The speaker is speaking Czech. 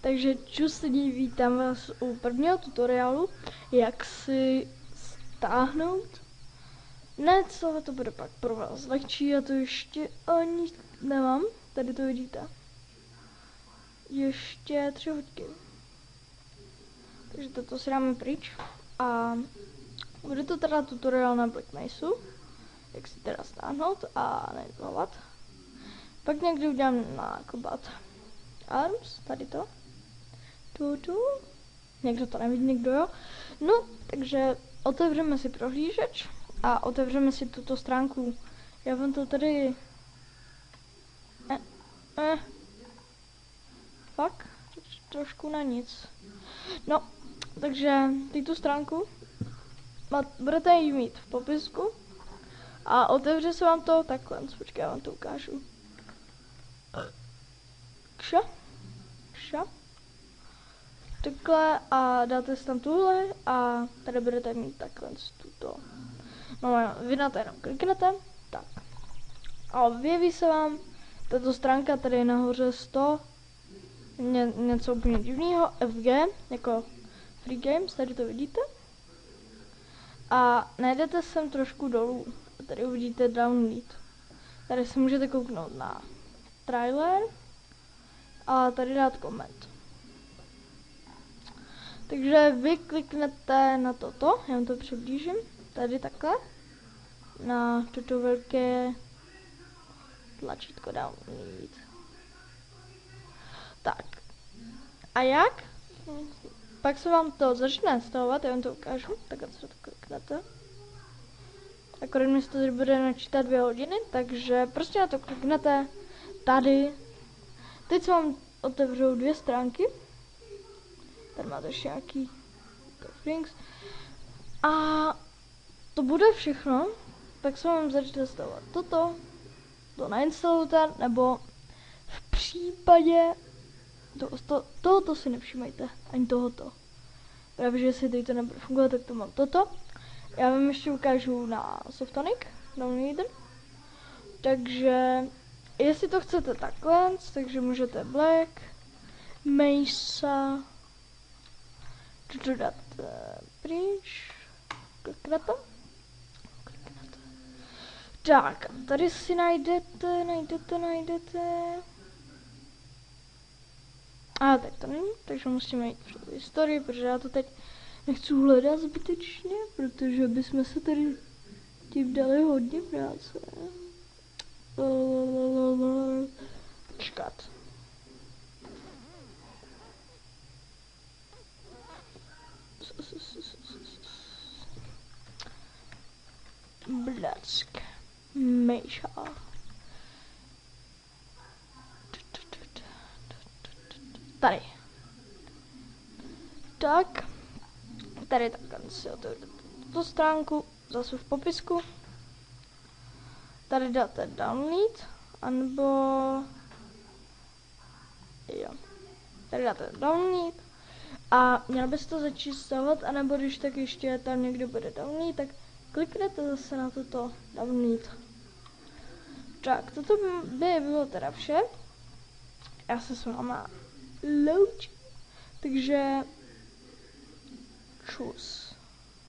Takže čus lidí, vítám vás u prvního tutoriálu, jak si stáhnout. Ne, celé to bude pak pro vás lehčí, já to ještě ani nemám, tady to vidíte. Ještě 3 hodiny. Takže toto si dáme pryč a bude to teda tutoriál na Blackmaceu, jak si teda stáhnout a neinstalovat. Pak někdy udělám na Combat Arms, tady to. Někdo to nevidí, někdo jo. No, takže otevřeme si prohlížeč a otevřeme si tuto stránku. Já vám to tady... Fakt? Trošku na nic. No, takže tuto stránku budete ji mít v popisku a otevře se vám to takhle. Počkej, já vám to ukážu. Kša. Takhle a dáte si tam tuhle a tady budete mít takhle tuto. No, vy na to jenom kliknete, tak. A objeví se vám tato stránka, tady je nahoře 100, něco úplně divného, FG, jako Free Games, tady to vidíte. A najdete sem trošku dolů, a tady uvidíte Download. Tady si můžete kouknout na trailer a tady dát koment. Takže vy kliknete na toto, já vám to přiblížím, tady takhle, na toto velké tlačítko Download. Tak, a jak? Pak se vám to začne stahovat, já vám to ukážu, takhle se to kliknete. Akorát mi se to bude načítat 2 hodiny, takže prostě na to kliknete tady. Teď se vám otevřou 2 stránky. Tady máte ještě nějaký links. A to bude všechno. Pak se vám začne stahovat toto. To nainstalujte, nebo v případě tohoto si nevšímejte, ani tohoto. Právě, že jestli tady to nebude fungovat, tak to mám toto. Já vám ještě ukážu na Softonic, Downloader. Takže, jestli to chcete takhle, takže můžete Black, Mesa, toto dát pryč, kliknete. Tak, tady si najdete. A tak to není, takže musíme jít přes historii, protože já to teď nechci hledat zbytečně, protože bychom se tady tím dali hodně práce. Počkat. Black Mesa. Tady. Tak. Tady takhle si otevřete tuto stránku, zase v popisku. Tady dáte Download, anebo... Jo. Tady dáte Download. A měl byste to začít stahovat, anebo když tak ještě tam někde bude Download, tak kliknete zase na toto Download. Tak, toto by bylo teda vše. Já se s váma loučím. Takže čus.